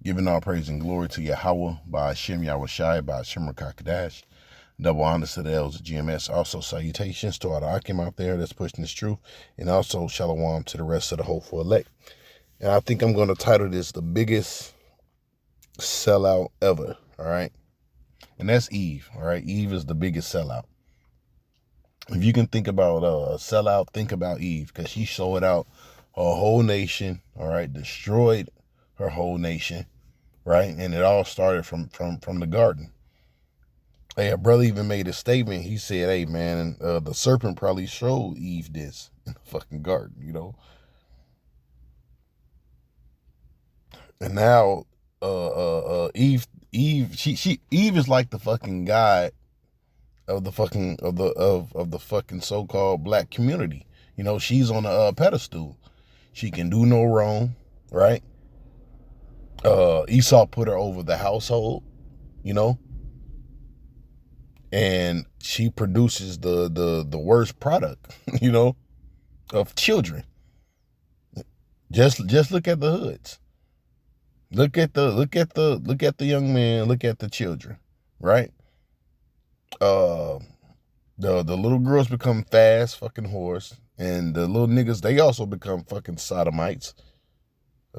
Giving all praise and glory to Yahweh by Hashem Yahushai by Hashem Rakakadash. Double honors to the elders of GMS. Also salutations to all the Akim out there that's pushing this truth. And also shalom to the rest of the hopeful elect. And I think I'm going to title this the biggest sellout ever. All right. And that's Eve. All right. Eve is the biggest sellout. If you can think about sellout, think about Eve, because she sold out her whole nation. All right. Destroyed her whole nation. Right. And it all started from the garden. Hey, a brother even made a statement. He said, hey, man, the serpent probably showed Eve this in the fucking garden, you know. And now Eve, Eve is like the fucking guide of the fucking of the fucking so-called black community. You know, she's on a pedestal. She can do no wrong, right? Esau put her over the household, you know. And she produces the worst product, you know, of children. Just look at the hoods. Look at the young man, look at the children, right? The little girls become fast fucking whores, and the little niggas, they also become fucking sodomites,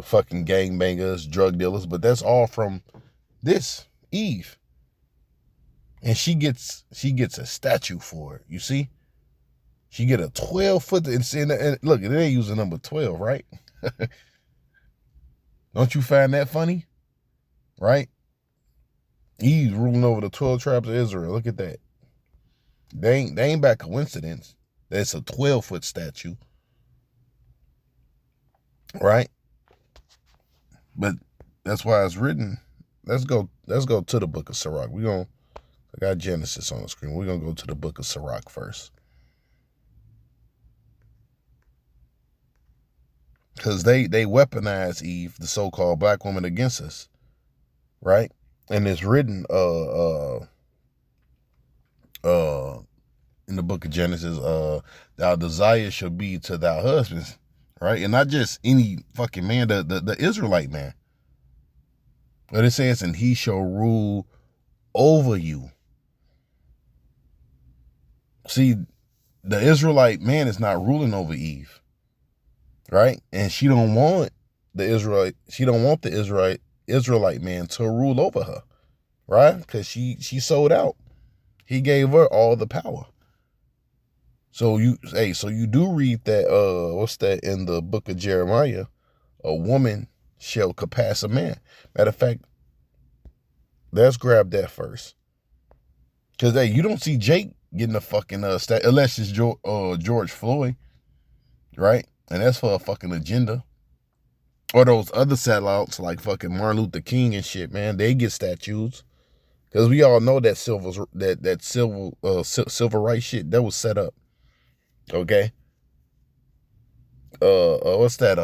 fucking gangbangers, drug dealers, but that's all from this Eve. And she gets a statue for it. You see, she get a 12-foot. And look, they use the number 12, right? Don't you find that funny? Right? He's ruling over the 12 tribes of Israel. Look at that. They ain't by coincidence. That's a 12-foot statue, right? But that's why it's written. Let's go to the book of Sirach. I got Genesis on the screen. We're going to go to the book of Sirach first. Because they weaponize Eve, the so-called black woman, against us. Right? And it's written in the book of Genesis, thy desire shall be to thy husbands. Right? And not just any fucking man, the Israelite man. But it says, and he shall rule over you. See, the Israelite man is not ruling over Eve, right? And she don't want the Israelite man to rule over her, right? Because she sold out. He gave her all the power. So you do read that, what's that in the book of Jeremiah? A woman shall surpass a man. Matter of fact, let's grab that first. Because, hey, you don't see Jake getting a fucking unless it's George Floyd, right? And that's for a fucking agenda. Or those other sellouts like fucking Martin Luther King and shit, man. They get statues. Because we all know that civil rights shit that was set up. Okay. What's that?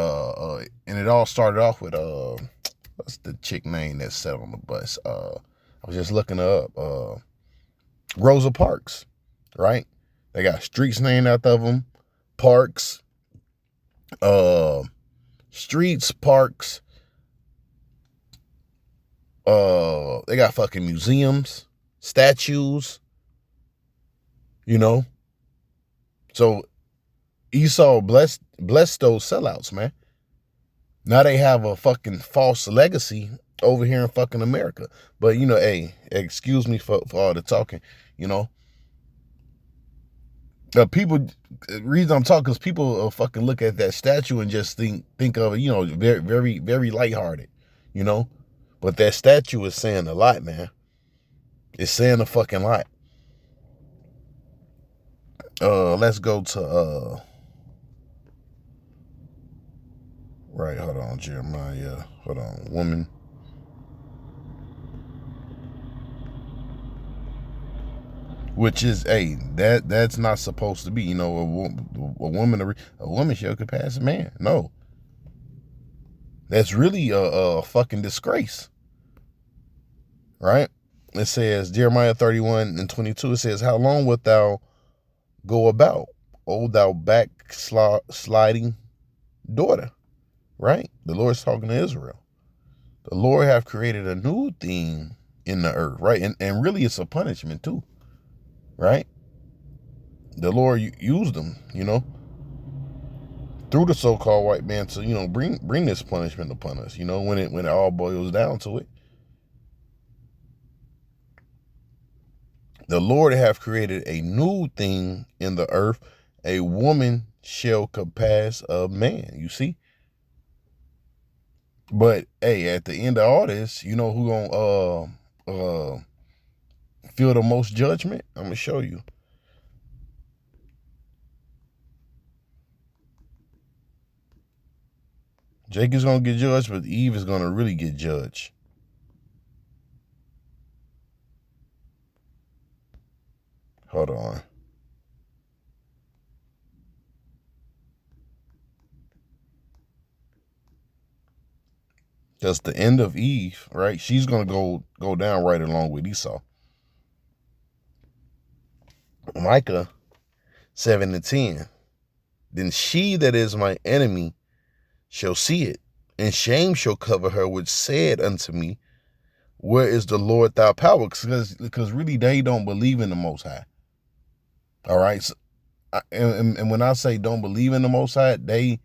And it all started off with what's the chick name that sat on the bus? I was just looking her up. Rosa Parks, right? They got streets named after them, parks, streets, parks. They got fucking museums, statues, you know. So Esau blessed those sellouts, man. Now they have a fucking false legacy over here in fucking America. But, you know, hey, excuse me for all the talking, you know. The reason I'm talking is people fucking look at that statue and just think of it, you know, very, very, very lighthearted, you know. But that statue is saying a lot, man. It's saying a fucking lot. Let's go to right, hold on, Jeremiah. Hold on, woman. Which is, hey, that's not supposed to be, you know, a woman shall surpass a man. No, that's really a fucking disgrace, right? It says Jeremiah 31:22. It says, "How long wilt thou go about, O thou backsliding daughter?" Right? The Lord's talking to Israel. The Lord have created a new thing in the earth, right? And really it's a punishment too, right? The Lord used them, through the so-called white man to, bring this punishment upon us, when it all boils down to it. The Lord have created a new thing in the earth. A woman shall compass a man, you see? But hey, at the end of all this, you know who gonna feel the most judgment? I'm gonna show you. Jake is gonna get judged, but Eve is gonna really get judged. Hold on. That's the end of Eve, right? She's gonna go down right along with Esau. Micah 7:10. Then she that is my enemy shall see it, and shame shall cover her, which said unto me, where is the Lord thy power? Because really they don't believe in the Most High. All right. So, and when I say don't believe in the Most High, they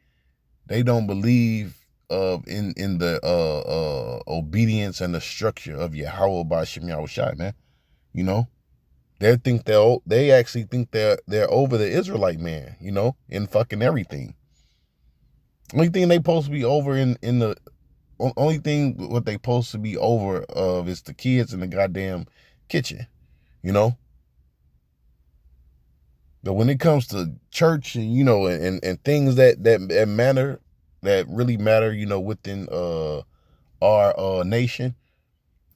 don't believe in the obedience and the structure of Yahweh by Shem Yahushai, man. They actually think they're over the Israelite man, in fucking everything. Only thing they supposed to be over in the only thing what they supposed to be over of is the kids in the goddamn kitchen, But when it comes to church and and things that matter, that really matter, within our nation,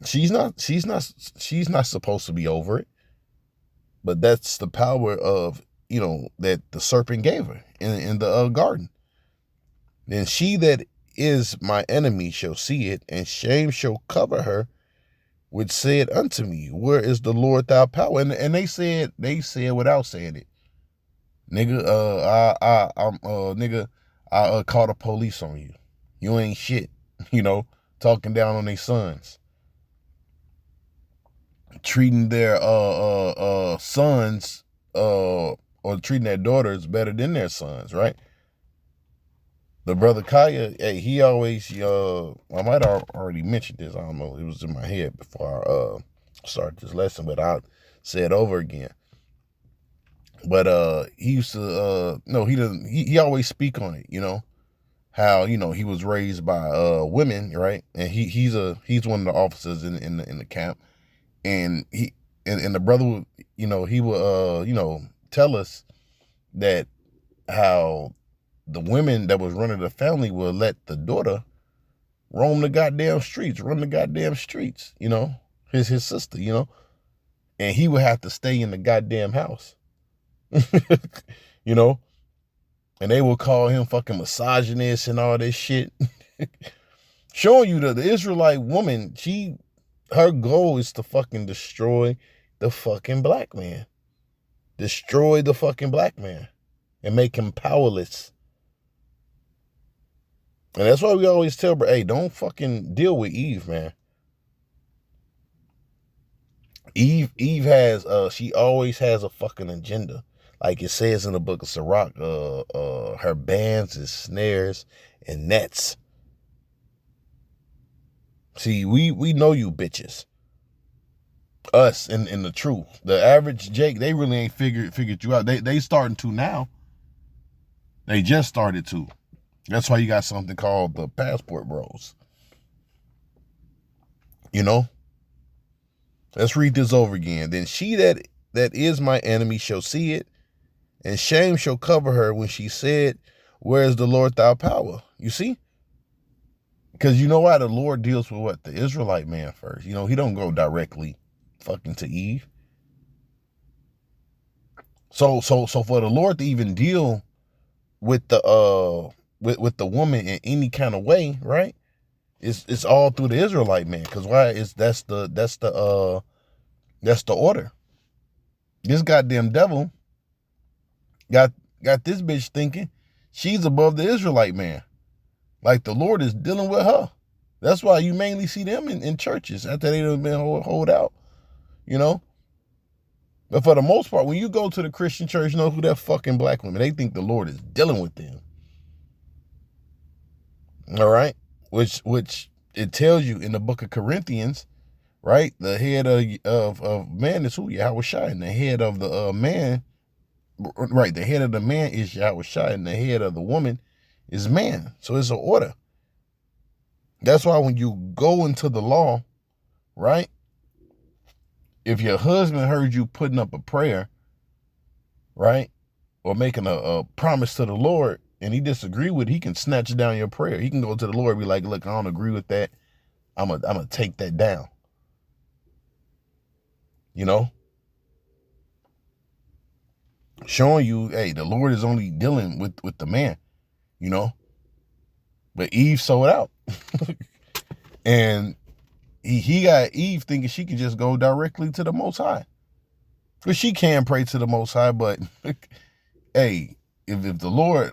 she's not supposed to be over it. But that's the power of that the serpent gave her in the garden. Then she that is my enemy shall see it, and shame shall cover her, which said unto me, where is the Lord thy power? And they said without saying it, nigga, I call the police on you. You ain't shit, talking down on their sons, treating their sons or treating their daughters better than their sons, right? The brother Kaya, hey, he always, I might have already mentioned this. I don't know. It was in my head before I started this lesson, but I'll say it over again. But he used to, no, he doesn't, he always speak on it, how, he was raised by women, right? And he's one of the officers in the camp. And and the brother would, he would, tell us that how the women that was running the family would let the daughter roam the goddamn streets, run the goddamn streets, his sister, and he would have to stay in the goddamn house, and they would call him fucking misogynist and all this shit, showing you that the Israelite woman, her goal is to fucking destroy the fucking black man, destroy the fucking black man and make him powerless. And that's why we always tell, bro, hey, don't fucking deal with Eve, man. Eve has, she always has a fucking agenda. Like it says in the book of Sirach, her bands is snares and nets. See, we know you bitches. Us in the truth. The average Jake, they really ain't figured you out. They starting to now. They just started to. That's why you got something called the passport bros. Let's read this over again. Then she that is my enemy shall see it, and shame shall cover her when she said, where is the Lord thy power? You see? Because you know why the Lord deals with what? The Israelite man first. He don't go directly fucking to Eve. So for the Lord to even deal with the with the woman in any kind of way, right? It's all through the Israelite man. Because why? That's the order. This goddamn devil got this bitch thinking she's above the Israelite man. Like the Lord is dealing with her. That's why you mainly see them in churches after they done been hold out, you know. But for the most part, when you go to the Christian church, you know who that fucking black women, they think the Lord is dealing with them. All right? Which it tells you in the book of Corinthians, right? The head of man is who? Yahweh Shai. And the head of the man, right? The head of the man is Yahweh Shai, and the head of the woman is man. So it's an order. That's why when you go into the law, right? If your husband heard you putting up a prayer, right? Or making a promise to the Lord, and he disagree with it, he can snatch down your prayer. He can go to the Lord and be like, look, I don't agree with that. I'm gonna take that down. You know? Showing you, hey, the Lord is only dealing with the man, you know? But Eve sold out. And he got Eve thinking she could just go directly to the Most High. Because she can pray to the Most High, but hey, if the Lord,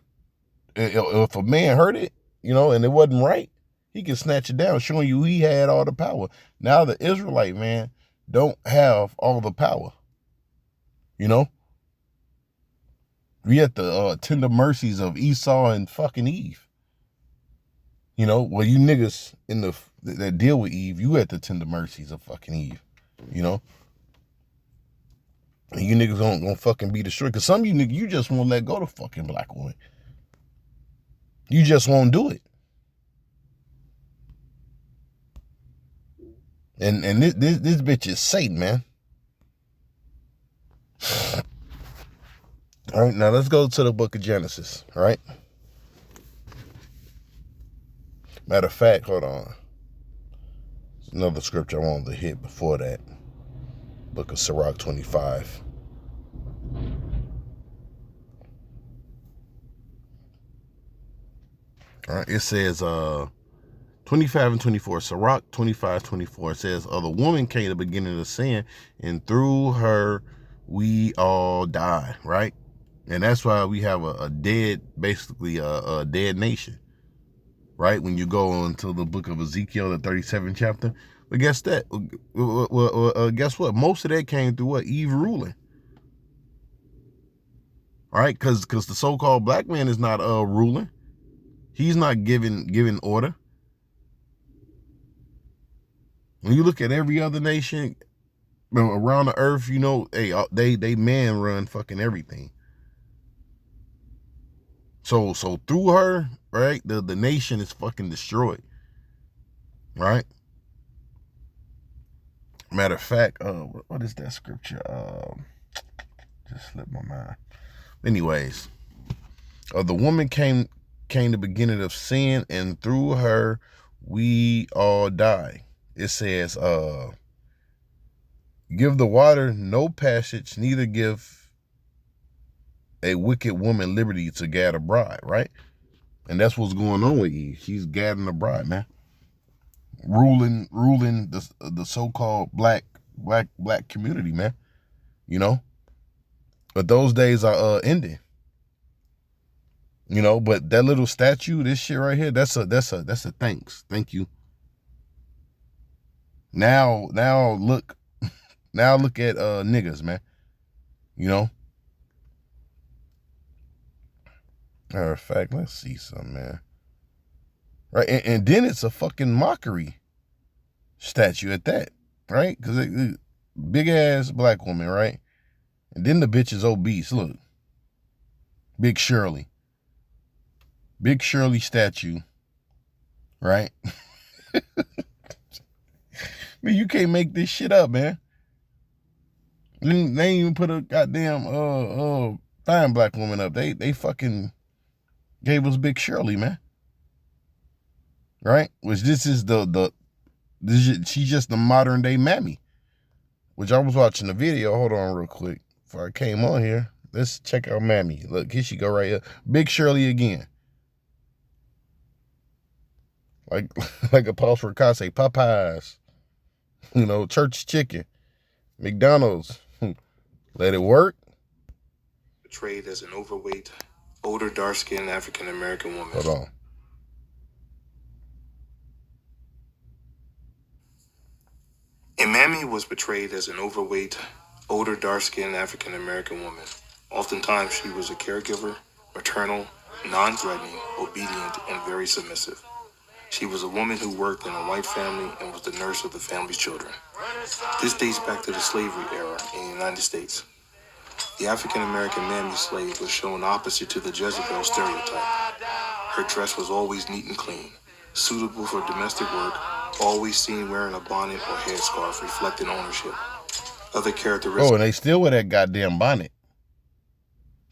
if a man heard it, you know, and it wasn't right, he can snatch it down, showing you he had all the power. Now the Israelite man don't have all the power, you know? We at the tender mercies of Esau and fucking Eve. You know, well, you niggas that deal with Eve, you at the tender mercies of fucking Eve. You know? And you niggas gonna fucking be destroyed. Because some of you niggas, you just won't let go to fucking black woman. You just won't do it. And this bitch is Satan, man. All right, now let's go to the book of Genesis, all right? Matter of fact, hold on. There's another scripture I wanted to hit before that. Book of Sirach 25. All right, it says 25 and 24. Sirach 25:24 says, the woman came to the beginning of sin, and through her we all die, right? And that's why we have a dead, basically a dead nation, right? When you go into the book of Ezekiel, the 37th chapter. But guess that? Guess what? Most of that came through what? Eve ruling. All right, because the so-called black man is not ruling. He's not giving order. When you look at every other nation around the earth, you know, hey, they man run fucking everything. So through her, right, the nation is fucking destroyed. Right? Matter of fact, what is that scripture? Just slipped my mind. Anyways, the woman came the beginning of sin, and through her we all die. It says, give the water no passage, neither give a wicked woman liberty to gad a bride, right? And that's what's going on with Eve. She's gadding a bride, man. Ruling the so-called black community, man. You know? But those days are ending. You know, but that little statue, this shit right here, that's a thanks. Thank you. Now look at niggas, man. You know? Matter of fact, let's see something, man. Right, and then it's a fucking mockery statue at that, right? Because big ass black woman, right? And then the bitch is obese. Look, Big Shirley statue, right? Man, you can't make this shit up, man. They ain't even put a goddamn fine black woman up. They fucking gave us Big Shirley, man. Right? Which this is she's just the modern day mammy. Which I was watching the video. Hold on real quick. Before I came on here. Let's check out mammy. Look, here she go right here. Big Shirley again. Like a pause for Kase, Popeyes. You know, church chicken. McDonald's. Let it work. Portrayed as an overweight, older, dark-skinned African-American woman. Hold on. And Mammy was portrayed as an overweight, older, dark-skinned African-American woman. Oftentimes, she was a caregiver, maternal, non-threatening, obedient, and very submissive. She was a woman who worked in a white family and was the nurse of the family's children. This dates back to the slavery era in the United States. The African-American mammy slave was shown opposite to the Jezebel stereotype. Her dress was always neat and clean, suitable for domestic work, always seen wearing a bonnet or headscarf reflecting ownership. Other characteristics. Oh, and they still wear that goddamn bonnet.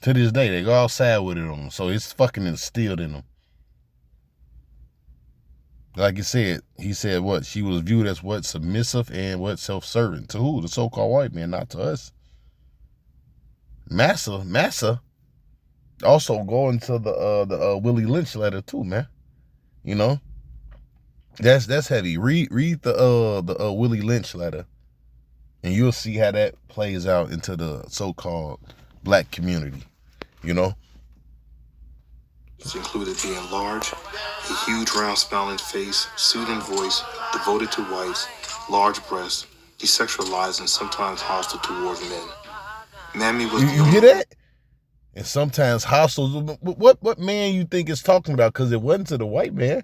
To this day, they go outside with it on, so it's fucking instilled in them. Like he said what? She was viewed as what? Submissive and what? Self-serving. To who? The so-called white man, not to us. Massa also going to the Willie Lynch letter too, man. You know? That's heavy. Read the Willie Lynch letter, and you'll see how that plays out into the so-called black community, you know? This included being large, a huge round smiling face, soothing voice, devoted to whites, large breasts, desexualized and sometimes hostile towards men. Mammy was you hear that? And sometimes hostile. What man you think is talking about? Because it wasn't to the white man.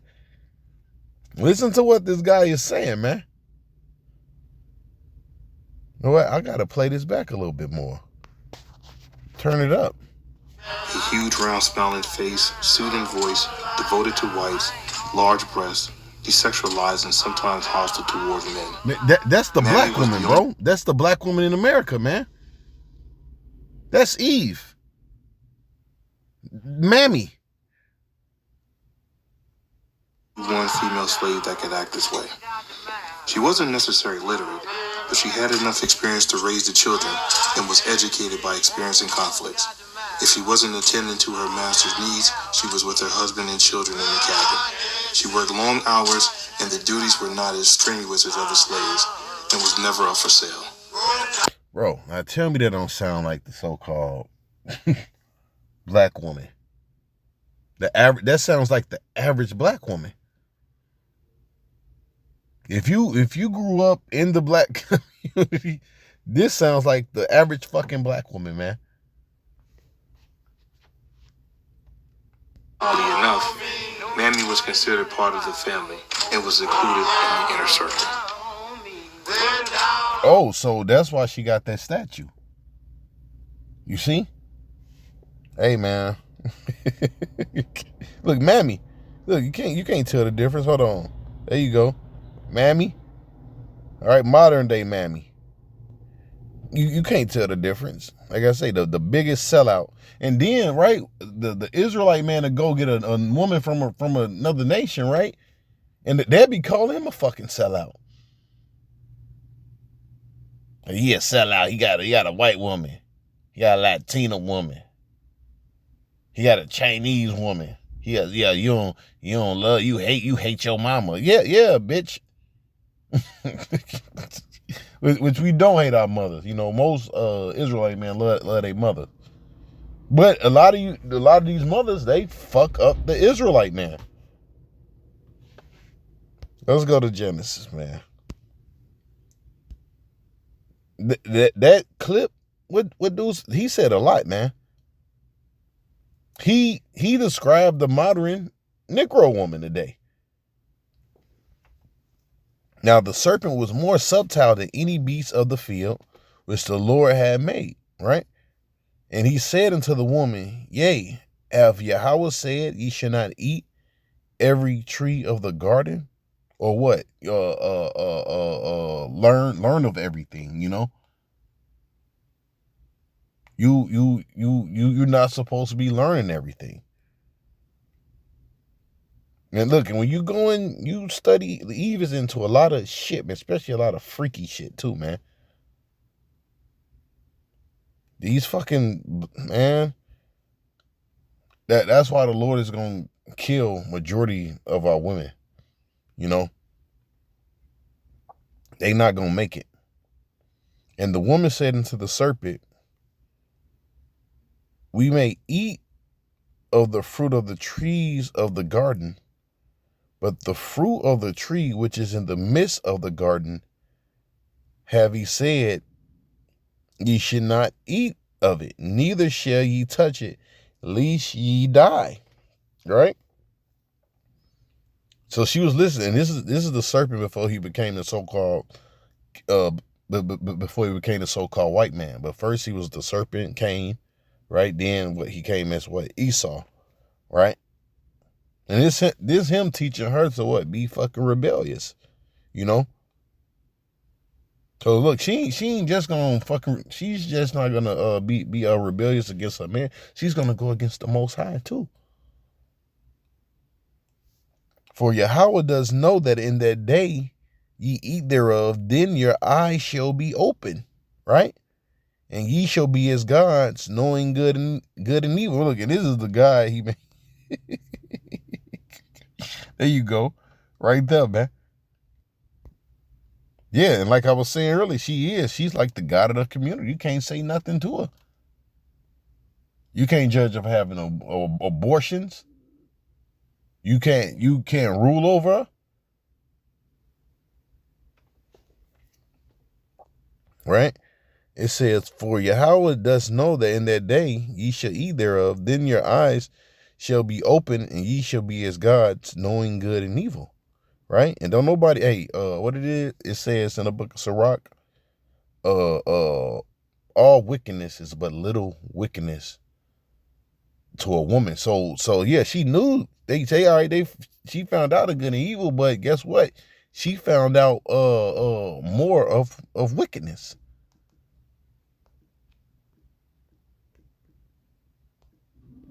Listen to what this guy is saying, man. You know what? I gotta play this back a little bit more. Turn it up. A huge round smiling face, soothing voice, devoted to whites, large breasts, desexualized and sometimes hostile towards men. That's the black woman, bro. That's the black woman in America, man. That's Eve. Mammy. One female slave that could act this way. She wasn't necessarily literate, but she had enough experience to raise the children and was educated by experiencing conflicts. If she wasn't attending to her master's needs, she was with her husband and children in the cabin. She worked long hours, and the duties were not as strenuous as other slaves, and was never up for sale. Bro, now tell me that don't sound like the so-called black woman. That sounds like the average black woman. If you grew up in the black community, this sounds like the average fucking black woman, man. Oddly enough, Mammy was considered part of the family and was included in the inner circle. Oh, so that's why she got that statue. You see? Hey, man. Look, Mammy. Look, you can't tell the difference. Hold on. There you go. Mammy. All right, modern day Mammy. You can't tell the difference. Like I say, the biggest sellout. And then, right, the Israelite man to go get a woman from another nation, right? And they'd be calling him a fucking sellout. He a sellout. He got a white woman. He got a Latina woman. He got a Chinese woman. You don't love, you hate your mama. Yeah, bitch. Which we don't hate our mothers. You know, most Israelite men love their mother. But a lot of these mothers, they fuck up the Israelite man. Let's go to Genesis, man. That clip, what dude, he said a lot, man. He described the modern Negro woman today. Now the serpent was more subtle than any beast of the field which the Lord had made, right? And he said unto the woman, Yea, have Yahweh said, ye shall not eat every tree of the garden? Or what? Learn of everything, you know? You're not supposed to be learning everything. And look, and when you go in, you study, Eve is into a lot of shit, man, especially a lot of freaky shit too, man. These fucking, man, that's why the Lord is going to kill majority of our women, you know? They not going to make it. And the woman said unto the serpent, we may eat of the fruit of the trees of the garden, but the fruit of the tree which is in the midst of the garden, have he said, ye should not eat of it, neither shall ye touch it, lest ye die. Right? So she was listening. This is the serpent before he became the so-called before he became the so-called white man. But first he was the serpent, Cain, right? Then what he came as what? Esau, right? And this him teaching her to what? Be fucking rebellious, you know? So look, she ain't just gonna fucking, she's just not gonna be rebellious against her man. She's gonna go against the Most High too. For Yahweh does know that in that day ye eat thereof, then your eyes shall be open, right? And ye shall be as gods, knowing good and evil. Look, and this is the guy he made. There you go, right there, man. Yeah, and like I was saying earlier, she's like the god of the community. You can't say nothing to her. You can't judge her for having abortions. You can't rule over her. Right? It says, for Yahweh does know that in that day ye shall eat thereof, then your eyes shall be open, and ye shall be as gods, knowing good and evil. Right? And don't nobody, hey, what it is, it says in the book of Sirach, all wickedness is but little wickedness to a woman. So yeah, she knew, they say, all right, she found out the good and evil, but guess what? She found out more of wickedness.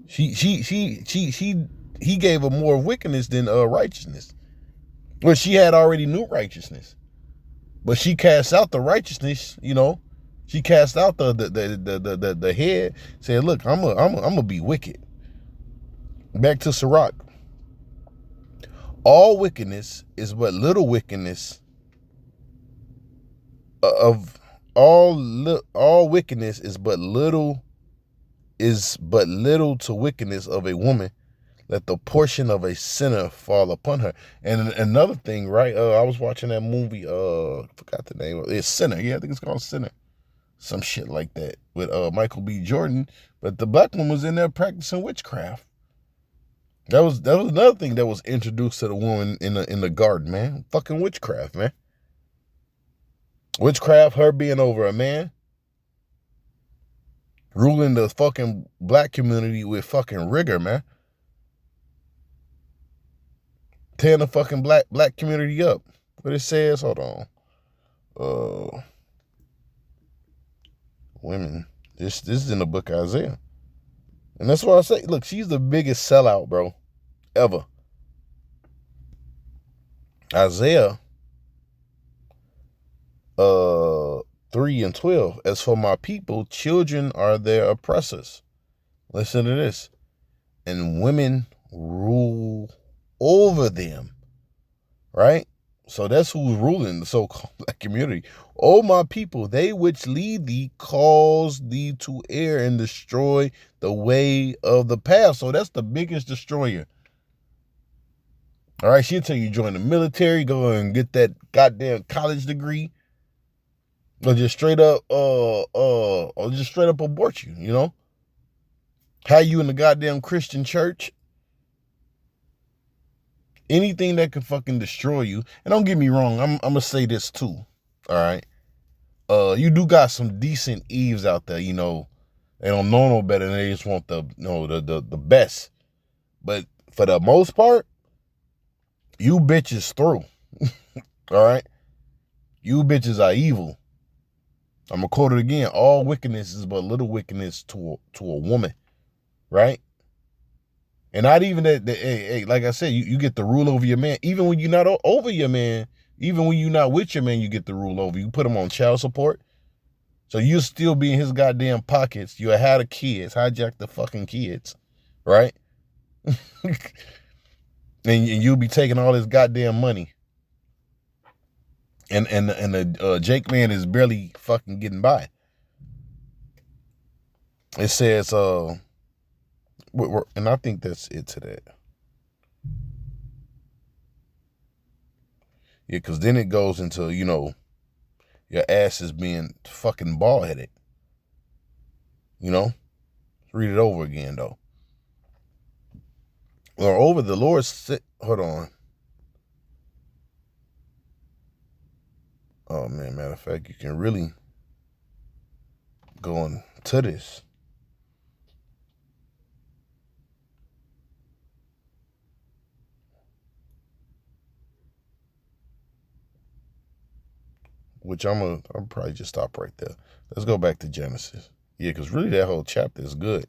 He gave her more wickedness than righteousness. Well, she had already knew righteousness, but she cast out the righteousness. You know, she cast out the head. Said, "Look, I'm gonna be wicked." Back to Sirach. All wickedness is but little wickedness of all wickedness is but little to wickedness of a woman. Let the portion of a sinner fall upon her. And another thing, right? I was watching that movie. Forgot the name of it. It's Sinner. Yeah, I think it's called Sinner. Some shit like that with Michael B. Jordan. But the black woman was in there practicing witchcraft. That was another thing that was introduced to the woman in the garden, man. Fucking witchcraft, man. Witchcraft, her being over a man, ruling the fucking black community with fucking rigor, man. Tearing the fucking black community up. What it says, hold on. Women. This is in the book of Isaiah. And that's why I say, look, she's the biggest sellout, bro, ever. Isaiah 3:12. As for my people, children are their oppressors. Listen to this. And women rule over them. Right? So that's who's ruling the so-called black community. Oh, my people, they which lead thee cause thee to err and destroy the way of the path. So that's the biggest destroyer. All right, she'll tell you join the military, go and get that goddamn college degree, or just straight up, abort you. You know, have you in the goddamn Christian church. Anything that could fucking destroy you. And don't get me wrong, I'm gonna say this too. All right. You do got some decent Eves out there, you know. They don't know no better, and they just want the best. But for the most part, you bitches through. All right. You bitches are evil. I'm gonna quote it again. All wickedness is but little wickedness to a woman. Right? And not even that, hey, like I said, you get the rule over your man. Even when you're not over your man, even when you're not with your man, you get the rule over. You put him on child support. So you still be in his goddamn pockets. You had the kids, hijack the fucking kids, right? and you'll be taking all his goddamn money. And the Jake man is barely fucking getting by. It says, and I think that's it to that. Yeah, because then it goes into, you know, your ass is being fucking bald-headed. You know? Read it over again, though. Moreover, the Lord said, hold on. Oh, man, matter of fact, you can really go into this. Which I'll probably just stop right there. Let's go back to Genesis. Yeah, because really that whole chapter is good.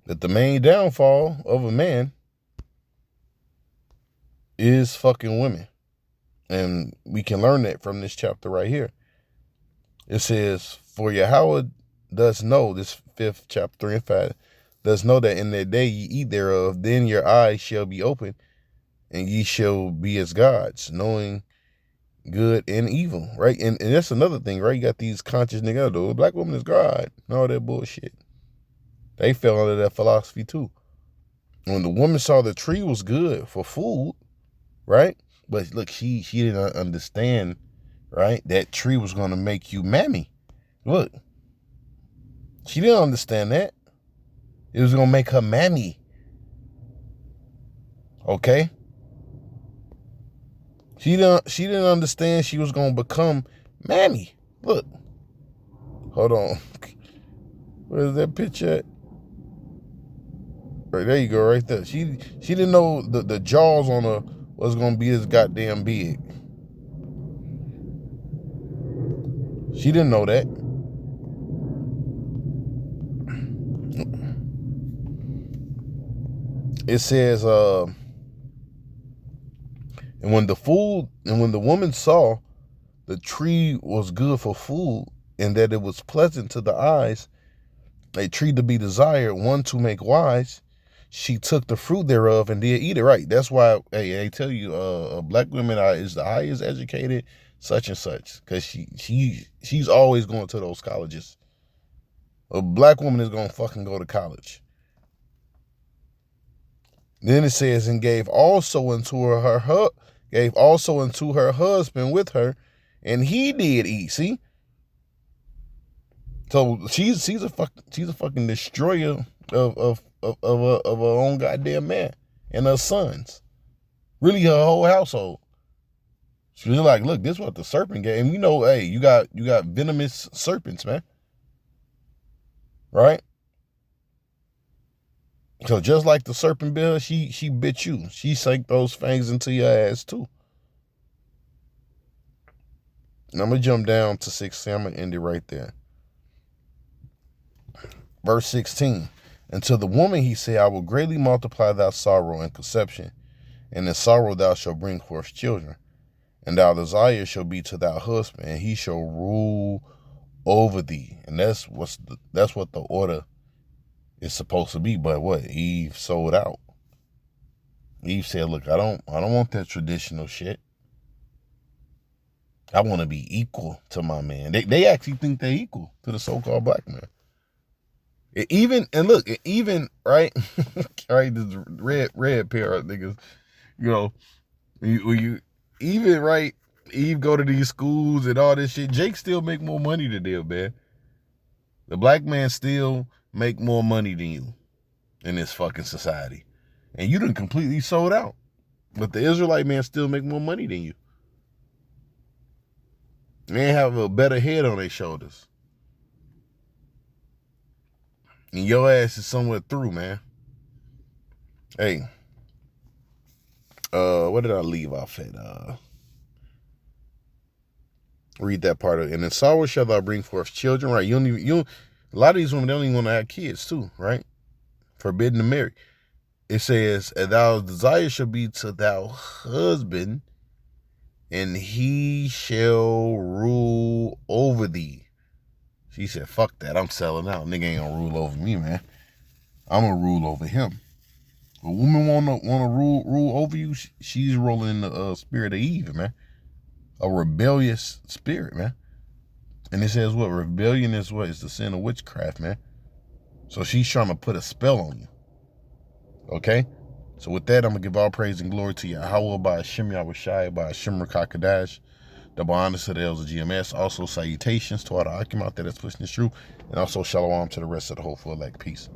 That the main downfall of a man is fucking women. And we can learn that from this chapter right here. It says, for Yahweh does know, this 5th chapter 3 and 5, does know that in that day ye eat thereof, then your eyes shall be open, and ye shall be as gods, knowing good and evil, right? And that's another thing, right? You got these conscious niggas, though. Black woman is God, and all that bullshit. They fell under that philosophy too. When the woman saw the tree was good for food, right? But look, she didn't understand, right? That tree was going to make you mammy. Look, she didn't understand that. It was going to make her mammy. Okay? She didn't understand she was going to become mammy. Look. Hold on. Where's that picture at? Right, there you go, right there. She didn't know the jaws on her was going to be as goddamn big. She didn't know that. It says, and when the woman saw the tree was good for food, and that it was pleasant to the eyes, a tree to be desired, one to make wise, she took the fruit thereof and did eat it. Right. That's why, hey, they tell you, black women is the highest educated, such and such, because she's always going to those colleges. A black woman is gonna fucking go to college. Then it says, and gave also unto her husband with her, and he did eat. See, so she's a fucking destroyer of her own goddamn man and her sons, really her whole household. She was like, look, this is what the serpent gave, and hey, you got venomous serpents, man, right? So just like the serpent bit her, she bit you. She sank those fangs into your ass too. And I'm gonna jump down to 16. I'm gonna end it right there. Verse 16. And to the woman he said, I will greatly multiply thy sorrow and conception, and in sorrow thou shalt bring forth children. And thy desire shall be to thy husband, and he shall rule over thee. And that's what the order is supposed to be. But what? Eve sold out. Eve said, look, I don't want that traditional shit. I want to be equal to my man. They actually think they're equal to the so-called black man. Even right, right, this red pair of niggas, you even right, Eve go to these schools and all this shit. Jake still make more money than them, man. The black man still make more money than you in this fucking society. And you done completely sold out. But the Israelite man still make more money than you. They have a better head on their shoulders. And your ass is somewhere through, man. Hey. What did I leave off at? Read that part of it. And in sorrow shall thou bring forth children, right? A lot of these women, they don't even want to have kids too, right? Forbidden to marry. It says, and thy desire shall be to thou husband, and he shall rule over thee. She said, fuck that, I'm selling out. Nigga ain't gonna rule over me, man. I'm gonna rule over him. A woman wanna rule over you, she's rolling in the spirit of Eve, man. A rebellious spirit, man. And it says what? Rebellion is what? It's the sin of witchcraft, man. So she's trying to put a spell on you. Okay? So with that, I'm going to give all praise and glory to Yahweh by Hashem Yahushai by Hashem Rakakadash. Double honors to the elders of GMS. Also salutations to all the Akim out there that's pushing this through. And also shalom to the rest of the whole full elect. Peace.